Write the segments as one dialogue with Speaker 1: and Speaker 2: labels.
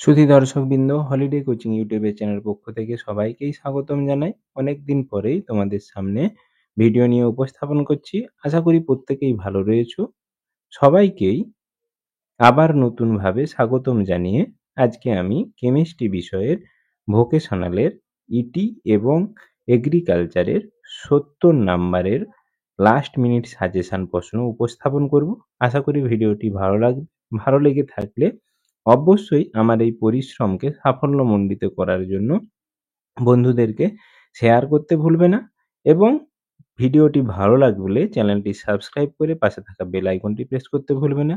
Speaker 1: সুধী দর্শকবৃন্দ, holiday coaching ইউটিউবের channel পক্ষ থেকে সবাইকেই স্বাগতম জানাই। অনেকদিন পরেই তোমাদের সামনে ভিডিও নিয়ে উপস্থাপন করছি। আশা করি প্রত্যেকেই ভালো রয়েছো। সবাইকেই আবার নতুনভাবে স্বাগতম জানিয়ে আজকে আমি কেমিস্ট্রি বিষয়ের ভোকেশনালের ইটি এবং এগ্রিকালচারের 70 নাম্বারের লাস্ট মিনিট সাজেশন প্রশ্ন উপস্থাপন করব। আশা করি ভিডিওটি ভালো লেগে থাকলে অবশ্যই আমার এই পরিশ্রমকে সাফল্যমণ্ডিত করার জন্য বন্ধুদেরকে শেয়ার করতে ভুলবে না এবং ভিডিওটি ভালো লাগলে চ্যানেলটি সাবস্ক্রাইব করে পাশে থাকা বেল আইকনটি প্রেস করতে ভুলবে না,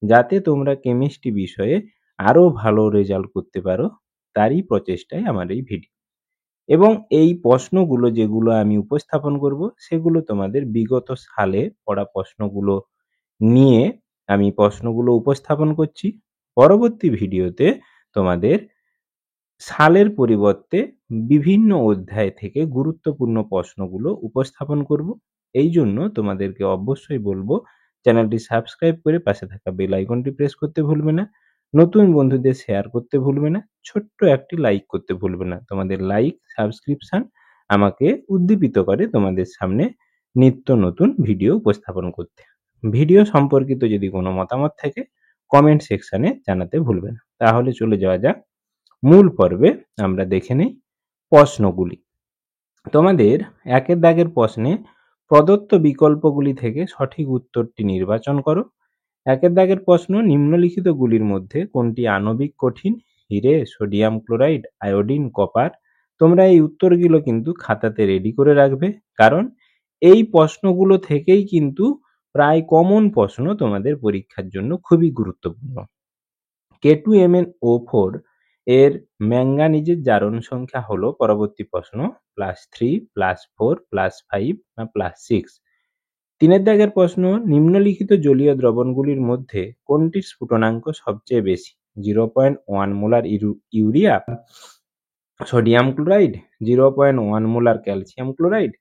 Speaker 1: যাতে তোমরা কেমিস্ট্রি বিষয়ে আরও ভালো রেজাল্ট করতে পারো। তারই প্রচেষ্টায় আমার এই ভিডিও এবং এই প্রশ্নগুলো যেগুলো আমি উপস্থাপন করব সেগুলো তোমাদের বিগত সালে পড়া প্রশ্নগুলো নিয়ে আমি প্রশ্নগুলো উপস্থাপন করছি। পরবর্তী ভিডিওতে তোমাদের সালের পরিবর্তে বিভিন্ন অধ্যায় থেকে গুরুত্বপূর্ণ প্রশ্নগুলো উপস্থাপন করব। এই জন্য তোমাদেরকে অবশ্যই বলবো চ্যানেলটি সাবস্ক্রাইব করে পাশে থাকা বেল আইকনটি প্রেস করতে ভুলবে না, নতুন বন্ধুদের শেয়ার করতে ভুলবে না, ছোট্ট একটি লাইক করতে ভুলবে না। তোমাদের লাইক সাবস্ক্রিপশন আমাকে উদ্দীপিত করে তোমাদের সামনে নিত্য নতুন ভিডিও উপস্থাপন করতে। ভিডিও সম্পর্কিত যদি কোনো মতামত থাকে কমেন্ট সেকশনে জানাতে ভুলবে না। তাহলে চলে যাওয়া যাক মূল পর্বে। আমরা দেখে নেই প্রশ্নগুলি। তোমাদের একের দাগের প্রশ্নে প্রদত্ত বিকল্পগুলি থেকে সঠিক উত্তরটি নির্বাচন করো। একের দাগের প্রশ্ন, নিম্নলিখিতগুলির মধ্যে কোনটি আণবিক কঠিন? হিরে, সোডিয়াম ক্লোরাইড, আয়োডিন, কপার। তোমরা এই উত্তরগুলো কিন্তু খাতাতে রেডি করে রাখবে, কারণ এই প্রশ্নগুলো থেকেই কিন্তু প্রায় কমন প্রশ্ন তোমাদের পরীক্ষার জন্য খুবই গুরুত্বপূর্ণ। K2MnO4 এর ম্যাঙ্গানিজের জারণ সংখ্যা হলো, পরবর্তী প্রশ্ন, +3, +4, +5 না +6? তিনের দাগের প্রশ্ন, নিম্নলিখিত জলীয় দ্রবণগুলির মধ্যে কোনটির স্ফুটনাঙ্ক সবচেয়ে বেশি? 0.1 molar urea, sodium chloride, 0.1 molar calcium chloride,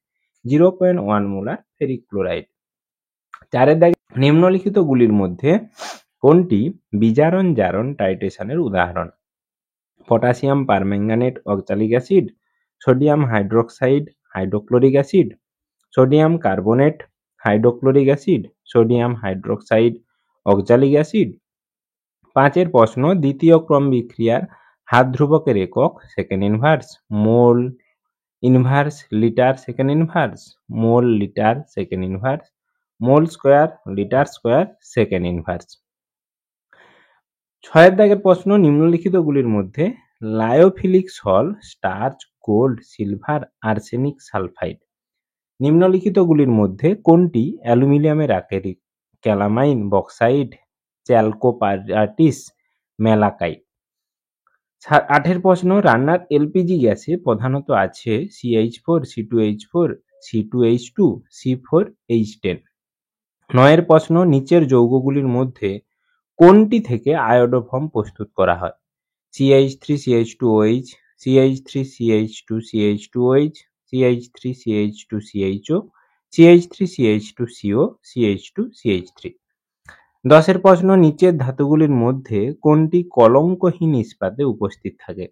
Speaker 1: 0.1 molar ferric chloride. চারের দাগে, নিম্নলিখিতগুলির মধ্যে কোনটি বিজারণ জারণ টাইট্রেশনের উদাহরণ? Potassium permanganate oxalic acid, sodium hydroxide hydrochloric acid, sodium carbonate hydrochloric acid, sodium hydroxide oxalic acid. পাঁচের প্রশ্ন, দ্বিতীয় ক্রম বিক্রিয়ার হাত ধ্রুবকের একক second inverse, mole inverse litre second inverse, মোল লিটার সেকেন্ড ইনভার্স, মোল square litre square second inverse. ছয়ের দাগের প্রশ্ন, নিম্নলিখিতগুলির মধ্যে lyophilic sol starch, gold, silver, arsenic sulphide. নিম্নলিখিতগুলির মধ্যে কোনটি অ্যালুমিনিয়ামের আকরিক? Calamine, bauxite, chalcopyrites, malachite. আটের প্রশ্ন, রান্নার এলপিজি গ্যাসে প্রধানত আছে CH4, C2H4, C2H2, C4H10। নয়ের প্রশ্ন, নিচের যৌগগুলির মধ্যে কোনটি থেকে আয়োডোফর্ম প্রস্তুত করা হয়? CH3CH2OH, CH3CH2CH2OH, CH3CH2CHO, CH3CH2CO, CH2CH3। 10এর প্রশ্ন, নিচের ধাতুগুলির মধ্যে কোনটি কলঙ্কহীন ইস্পাতে উপস্থিত থাকে?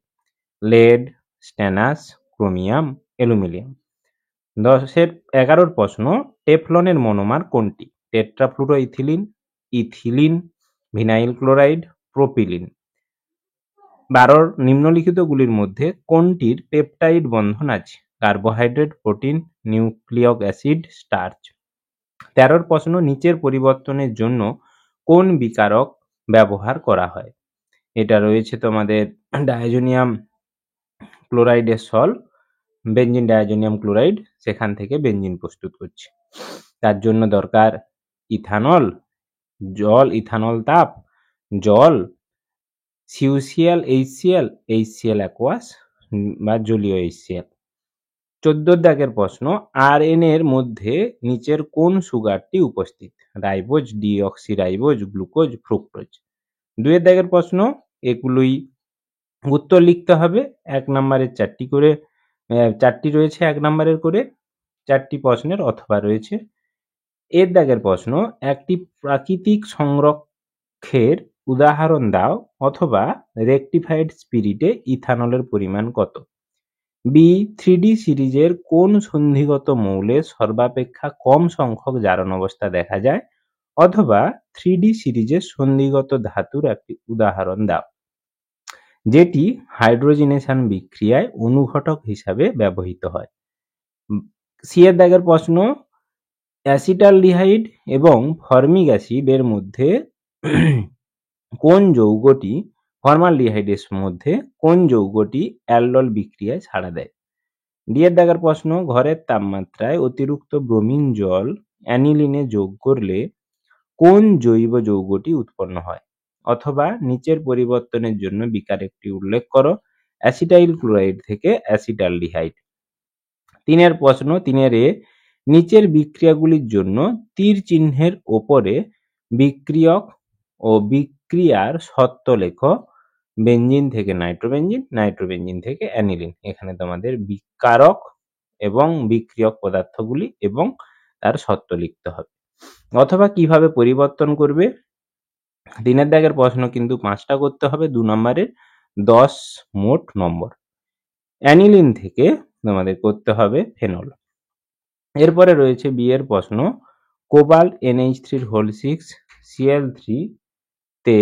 Speaker 1: Lead, stannous, chromium, aluminium. 11 প্রশ্ন, টেফলনের মনোমার কোনটি? Tetrafluoroethylene, ethylene, vinyl chloride, propylene. 12 নিম্নলিখিতগুলির মধ্যে কোনটির পেপটাইড বন্ধন আছে? Carbohydrate, protein, nucleic acid, starch. 13 প্রশ্ন, নিচের পরিবর্তনের জন্য কোন বিকারক ব্যবহার করা হয়? এটা রয়েছে তোমাদের ডায়াজোনিয়াম ক্লোরাইডের সল, বেনজিন ডায়াজোনিয়াম ক্লোরাইড, সেখান থেকে বেনজিন প্রস্তুত করছে। তার জন্য দরকার ইথানল, জল, ইথানল তাপ, জল, সিউসিএল, HCl, HCl অ্যাকোয়াস বা জলীয় HCl। 14 দাগের প্রশ্ন, RNA এর মধ্যে নিচের কোন সুগারটি উপস্থিত? Ribose, deoxyribose, glucose, fructose. 2 দাগের প্রশ্ন, এগুলোই উত্তর লিখতে হবে। 1 নম্বরের 4টি করে 4টি রয়েছে 1 নম্বরের করে, 4টি প্রশ্নের অথবা রয়েছে। এর দাগের প্রশ্ন, একটি প্রাকৃতিক সংরক্ষের উদাহরণ দাও, অথবা রেকটিফাইড স্পিরিটে ইথানলের পরিমাণ কত? বি, 3D সিরিজের কোন সন্ধিগত মৌলে সর্বাপেক্ষা কম সংখ্যক জারণ অবস্থা দেখা যায়? অথবা 3D সিরিজের সন্ধিগত ধাতুর একটি উদাহরণ দাও যেটি হাইড্রোজেনেশন বিক্রিয়ায় অনুঘটক হিসাবে ব্যবহৃত হয়। সি এর দাগের প্রশ্ন, অ্যাসিটালডিহাইড এবং ফর্মিক অ্যাসিড এর মধ্যে কোন যৌগটি ফর্মালডিহাইডের মধ্যে কোন যৌগটি অ্যালডল বিক্রিয়ায় ছাড়া দেয়? ডি এর দাগের প্রশ্ন, ঘরের তাপমাত্রায় অতিরিক্ত ব্রোমিন জল অ্যানিলিনে যোগ করলে কোন জৈব যৌগটি উৎপন্ন হয়? অথবা নিচের পরিবর্তনের জন্য বিকারকটি উল্লেখ করো। অ্যাসিটাইল ক্লোরাইড থেকে অ্যাসিটালডিহাইড। 3 এর প্রশ্ন, 3 এর এ, নিচের বিক্রিয়াগুলির জন্য তীর চিহ্নের ওপরে বিক্রিয়ক ও বিক্রিয়ার শর্ত লেখো। বেঞ্জিন থেকে নাইট্রোবেঞ্জিন, নাইট্রোবেঞ্জিন থেকে অ্যানিলিন। এখানে তোমাদের বিকারক এবং বিক্রিয়ক পদার্থগুলি এবং তার শর্ত লিখতে হবে। অথবা কিভাবে পরিবর্তন করবে? 3 এর দাগের প্রশ্ন কিন্তু 5টা করতে হবে, 2 নম্বরের 10 মোট নম্বর। অ্যানিলিন থেকে তোমাদের করতে হবে ফেনল। এরপরে রয়েছে বি এর প্রশ্ন, কোবাল্ট NH3 Cl3 তে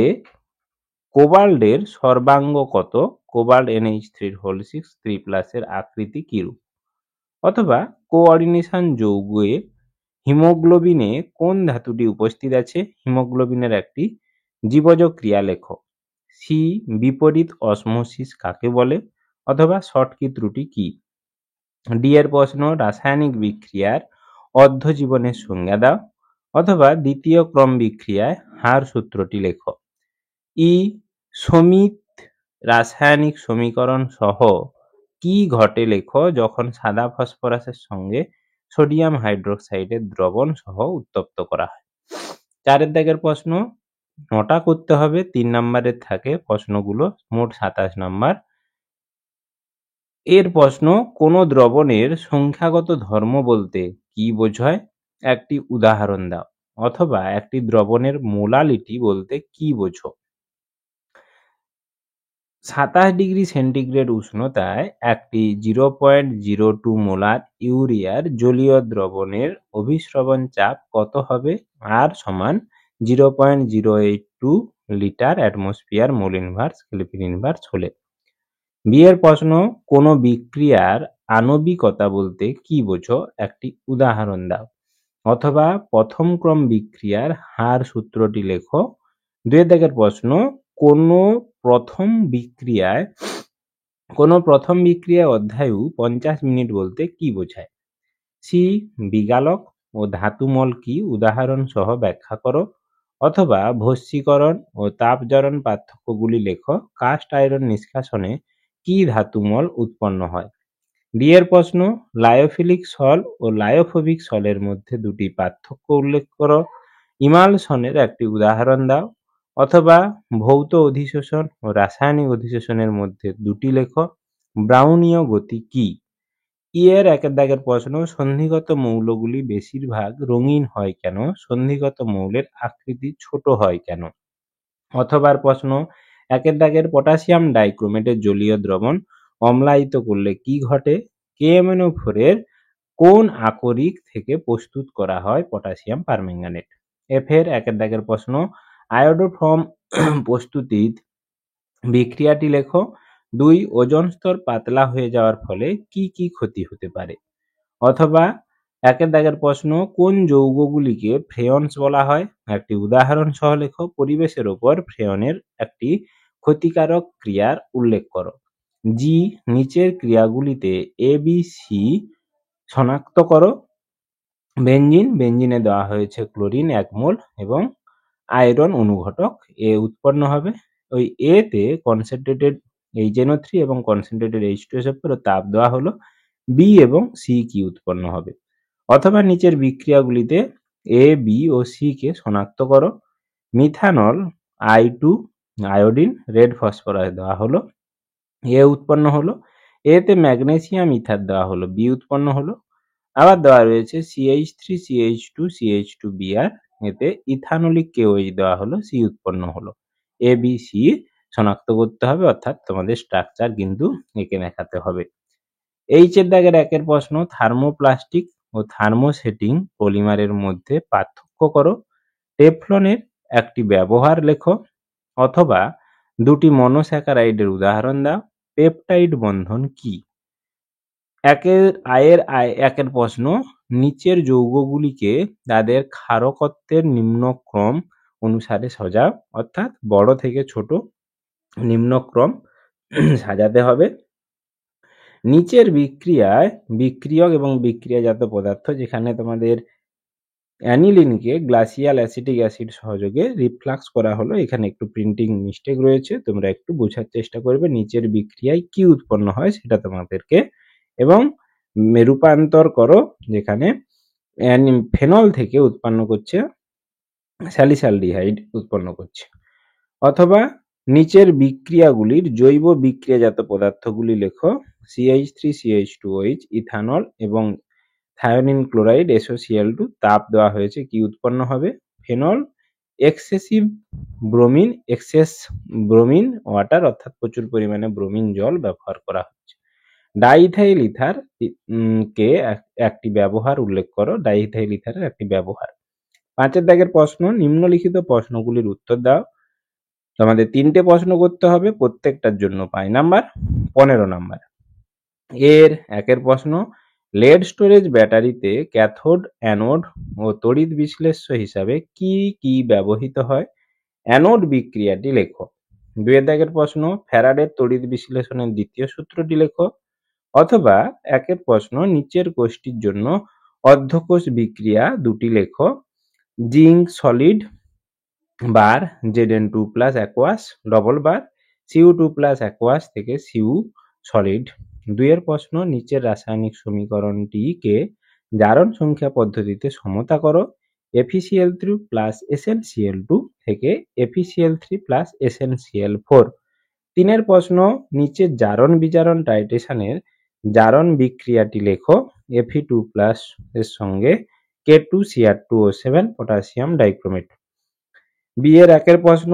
Speaker 1: কোবাল্টের সর্বাঙ্গ কত? কোবাল্ট NH3 3+ এর আকৃতি কিরূপ? অথবা কোঅর্ডিনেশন যৌগে হিমোগ্লোবিনে কোন ধাতুটি উপস্থিত আছে? হিমোগ্লোবিনের একটি জীবজ ক্রিয়া লেখো। সি, বিপরীত অসমোসিস কাকে বলে? অথবা শর্টকি ত্রুটি কি? ডি এর প্রশ্ন, রাসায়নিক বিক্রিয়ার অর্ধজীবনের সংজ্ঞা দাও। অথবা দ্বিতীয় ক্রম বিক্রিয়ায় হার সূত্রটি লেখো। ই, সমিত রাসায়নিক সমীকরণ সহ কি ঘটে লেখো যখন সাদা ফসফরাসের সঙ্গে সোডিয়াম হাইড্রোক্সাইডের দ্রবণ সহ উত্তপ্ত করা হয়। 4 এর দাগের প্রশ্ন 9টা করতে হবে, 3 নম্বরের থাকে প্রশ্নগুলো, মোট 27 নম্বর। এর প্রশ্ন, কোন দ্রবণের সংখ্যাগত ধর্ম বলতে কি বোঝায়? একটি উদাহরণ দাও। অথবা একটি দ্রবণের মোলালিটি বলতে কি বোঝো? 27 ডিগ্রি সেন্টিগ্রেড উষ্ণতায় একটি 0.02 মোলার ইউরিয়ার জলীয় দ্রবণের অভিস্রবণ চাপ কত হবে? আর সমান 0.082 litre atmosphere mole inverse kelvin inverse হলে। বি এর প্রশ্ন, কোন বিক্রিয়ার আণবিকতা বলতে কি বোঝো? একটি উদাহরণ দাও। অথবা প্রথম ক্রম বিক্রিয়ার হার সূত্রটি লেখো। 2 এর দাগের প্রশ্ন, কোন প্রথম বিক্রিয়ায় অধ্যায়ু 50 মিনিট বলতে কি বোঝায়? সি, বিগালক ও ধাতুমল কি? উদাহরণ সহ ব্যাখ্যা করো। অথবা ভস্মীকরণ ও তাপজারণ পার্থক্যগুলি লেখো। কাস্ট আয়রন নিষ্কাশনে কি ধাতুমল উৎপন্ন হয়? ডি এর প্রশ্ন, লায়োফিলিক সল ও লায়োফোবিক সলের মধ্যে দুটি পার্থক্য উল্লেখ করো। ইমালশনের একটি উদাহরণ দাও। অথবা ভৌত অধিশোষণ ও রাসায়নিক অধিশোষণের মধ্যে দুটি লেখো। ব্রাউনীয় গতি কি? ই এর 1 এর দাগের প্রশ্ন, সন্ধিগত মৌলগুলি বেশিরভাগ রঙিন হয় কেন? সন্ধিগত মৌলের আকৃতি ছোট হয় কেন? অথবা প্রশ্ন 1 এর দাগের, পটাশিয়াম ডাইক্রোমেটের জলীয় দ্রবণ অম্লায়িত করলে কি ঘটে? KMnO4 এর কোন আকরিক থেকে প্রস্তুত করা হয় পটাশিয়াম পারম্যাঙ্গানেট? এফ এর 1 এর দাগের প্রশ্ন, আয়োডোফর্ম প্রস্তুতির বিক্রিয়াটি লেখো। 2, ওজোন স্তর পাতলা হয়ে যাওয়ার ফলে কি কি ক্ষতি হতে পারে? অথবা 1 এর দাগের প্রশ্ন, কোন যৌগগুলিকে ফ্রেয়নস বলা হয়? একটি উদাহরণ সহ লেখো। পরিবেশের ওপর ফ্রেয়নের একটি ক্ষতিকারক ক্রিয়ার উল্লেখ করো। জি, নিচের ক্রিয়াগুলিতে ABC শনাক্ত করো। বেঞ্জিনে দেওয়া হয়েছে ক্লোরিন 1 মোল এবং আয়রন অনুঘটক এ উৎপন্ন হবে। ওই এ তে কনসেন্ট্রেটেড HNO3 এবং কনসেন্ট্রেটেড H2SO4 তাপ দেওয়া হলো। বি এবং সি কি উৎপন্ন হবে? অথবা নিচের বিক্রিয়াগুলিতে এ, বি ও সি কে শনাক্ত করো। Methanol I2 iodine red phosphorus দেওয়া হলো, এ উৎপন্ন হলো। এ তে ম্যাগনেসিয়াম ইথার দেওয়া হলো, বি উৎপন্ন হলো। আবার দেওয়া রয়েছে CH3 CH2 CH2Br, এতে ইথানোলিক KOH দেওয়া হলো, সি উৎপন্ন হলো। ABC শনাক্ত করতে হবে, অর্থাৎ তোমাদের স্ট্রাকচার কিন্তু এঁকে দেখাতে হবে। H এর দাগের 1 এর প্রশ্ন, থার্মোপ্লাস্টিক ও থার্মোসেটিং পলিমারের মধ্যে পার্থক্য করো। টেফলনের একটি ব্যবহার লেখো, অথবা দুটি মনোস্যাকারাইডের উদাহরণ দাও। পেপটাইড বন্ধন কি? একের প্রশ্ন, নিচের যৌগগুলিকে তাদের ক্ষারকত্বের নিম্নক্রম অনুসারে সাজাও, অর্থাৎ বড় থেকে ছোট নিম্নক্রম সাজাতে হবে। নিচের বিক্রিয়ায় বিক্রিয়ক এবং বিক্রিয়াজাত পদার্থ, যেখানে তোমাদের অ্যানিলিনকে গ্লাসিয়াল অ্যাসিটিক অ্যাসিড সহযোগে রিফ্লাক্স করা হলো, এখানে একটু প্রিন্টিং মিস্টেক রয়েছে, তোমরা একটু বোঝার চেষ্টা করবে নিচের বিক্রিয়ায় কি উৎপন্ন হয় সেটা তোমাদেরকে, এবং রূপান্তর করো, যেখানে ফেনল থেকে উৎপন্ন করছে স্যালিসালডিহাইড উৎপন্ন করছে। অথবা নিচের বিক্রিয়াগুলির জৈব বিক্রিয়াজাত পদার্থগুলি লেখো। CH3CH2OH, ইথানল এবং থায়োনিন ক্লোরাইড SOCl2, তাপ দেওয়া হয়েছে, কি উৎপন্ন হবে? ফেনল। এক্সেস ব্রোমিন ওয়াটার, অর্থাৎ প্রচুর পরিমাণে ব্রোমিন জল ব্যবহার করা হচ্ছে। ডাইইথাইল ইথার কে একটি ব্যবহার উল্লেখ করো। ডাইইথাইল ইথারের একটি ব্যবহার। 5 এর দাগের প্রশ্ন, নিম্নলিখিত প্রশ্নগুলির উত্তর দাও। তোমাদের 3টে প্রশ্ন করতে হবে, প্রত্যেকটার জন্য 5 নাম্বার, 15 নাম্বার। এর 1 এর প্রশ্ন, লেড স্টোরেজ ব্যাটারিতে ক্যাথোড, অ্যানোড ও তড়িৎ বিশ্লেষ্য হিসাবে কি কি ব্যবহৃত হয়? অ্যানোড বিক্রিয়াটি লেখো। 2 এর দাগের প্রশ্ন, ফ্যারাডের তড়িৎ বিশ্লেষণের দ্বিতীয় সূত্রটি লেখো। অথবা 1 এর প্রশ্ন, নিচের কোষটির জন্য অর্ধকোষ বিক্রিয়া দুটি লেখো। জিঙ্ক সলিড বার Zn2+ অ্যাকোয়াস ডবল বার, Cu2+ অ্যাকোয়াস থেকে Cu সলিড। 2 এর প্রশ্ন, নিচের রাসায়নিক সমীকরণটিকে জারণ সংখ্যা পদ্ধতিতে সমতা করো। FeCl3+ SnCl2 থেকে FeCl3+ SnCl4। 3 এর প্রশ্ন, নিচের জারণ বিজারণ টাইট্রেশনের জারণ বিক্রিয়াটি লেখো। Fe2+ এর সঙ্গে K2Cr2O7 পটাশিয়াম ডাইক্রোমেট। বি এর 1 এর প্রশ্ন,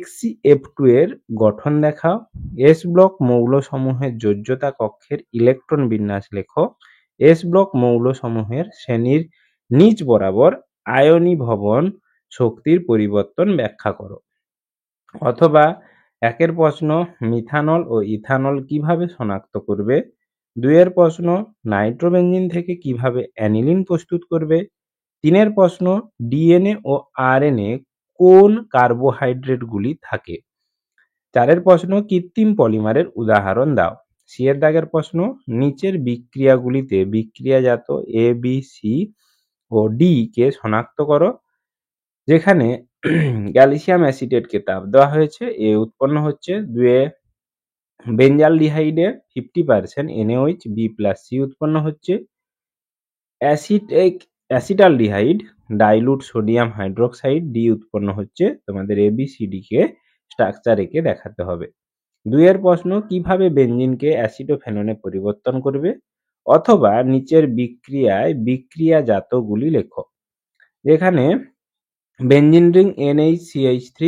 Speaker 1: HCF2 এর গঠন দেখাও। S ব্লক মৌলসমূহের যোজ্যতা কক্ষের ইলেকট্রন বিন্যাস লেখো। S ব্লক মৌলসমূহের শ্রেণীর নিচ বরাবর আয়নীভবন শক্তির পরিবর্তন ব্যাখ্যা করো। অথবা 1 এর প্রশ্ন, মিথানল ও ইথানল কিভাবে শনাক্ত করবে? 2 এর প্রশ্ন, নাইট্রোবেনজিন থেকে কিভাবে অ্যানিলিন প্রস্তুত করবে? 3 এর প্রশ্ন, ডিএনএ ও আরএনএ কোন কার্বোহাইড্রেটগুলি থাকে? 4 এর প্রশ্ন, কৃত্রিম পলিমারের উদাহরণ দাও। সি এর দাগের প্রশ্ন, নিচের বিক্রিয়াগুলিতে বিক্রিয়াজাত এ, বি, সি ও ডি কে শনাক্ত করো। যেখানে ক্যালসিয়াম অ্যাসিটেটকে তাপ দেওয়া হয়েছে, এ উৎপন্ন হচ্ছে। 2 বেঞ্জালডিহাইডে 50% NaOH, B+C উৎপন্ন হচ্ছে। Acetaldehyde dilute sodium hydroxide, D উৎপন্ন হচ্ছে। তোমাদের ABCD কে স্ট্রাকচার এঁকে দেখাতে হবে। 2 এর প্রশ্ন, কিভাবে বেনজিনকে অ্যাসিডোফেননে পরিবর্তন করবে? অথবা নিচের বিক্রিয়ায় বিক্রিয়াজাতগুলি লেখো। যেখানে benzene ring NaCH3,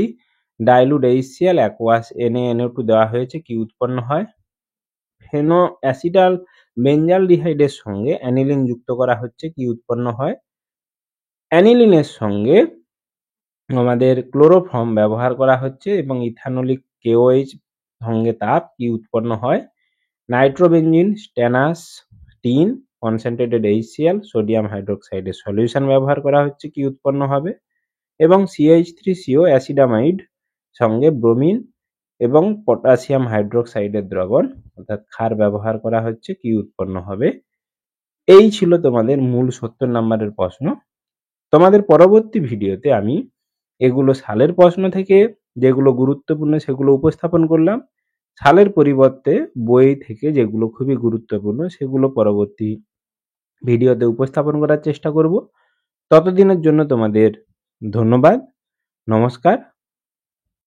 Speaker 1: dilute HCl, aqueous NaNO2 দেওয়া হয়েছে, কি উৎপন্ন হয়? ফেনো অ্যাসিটাল বেঞ্জালডিহাইডের সঙ্গে অ্যানিলিন যুক্ত করা হচ্ছে, কি উৎপন্ন হয়? অ্যানিলিনের সঙ্গে আমাদের ক্লোরোফর্ম ব্যবহার করা হচ্ছে এবং ইথানোলিক KOH সঙ্গে তাপ, কি উৎপন্ন হয়? Nitrobenzene stannous tin concentrated HCl, sodium হাইড্রোক্সাইডের সলিউশন ব্যবহার করা হচ্ছে, কি উৎপন্ন হবে? এবং CH3CO অ্যাসিডামাইড সঙ্গে ব্রোমিন এবং পটাশিয়াম হাইড্রোক্সাইডের দ্রবণ অর্থাৎ ক্ষার ব্যবহার করা হচ্ছে, কি উৎপন্ন হবে? এই ছিল তোমাদের মূল 70 নম্বরের প্রশ্ন। তোমাদের পরবর্তী ভিডিওতে আমি এগুলো সালের প্রশ্ন থেকে যেগুলো গুরুত্বপূর্ণ সেগুলো উপস্থাপন করলাম। সালের পরিবর্তে বই থেকে যেগুলো খুবই গুরুত্বপূর্ণ সেগুলো পরবর্তী ভিডিওতে উপস্থাপন করার চেষ্টা করব। ততদিনের জন্য তোমাদের ধন্যবাদ। নমস্কার।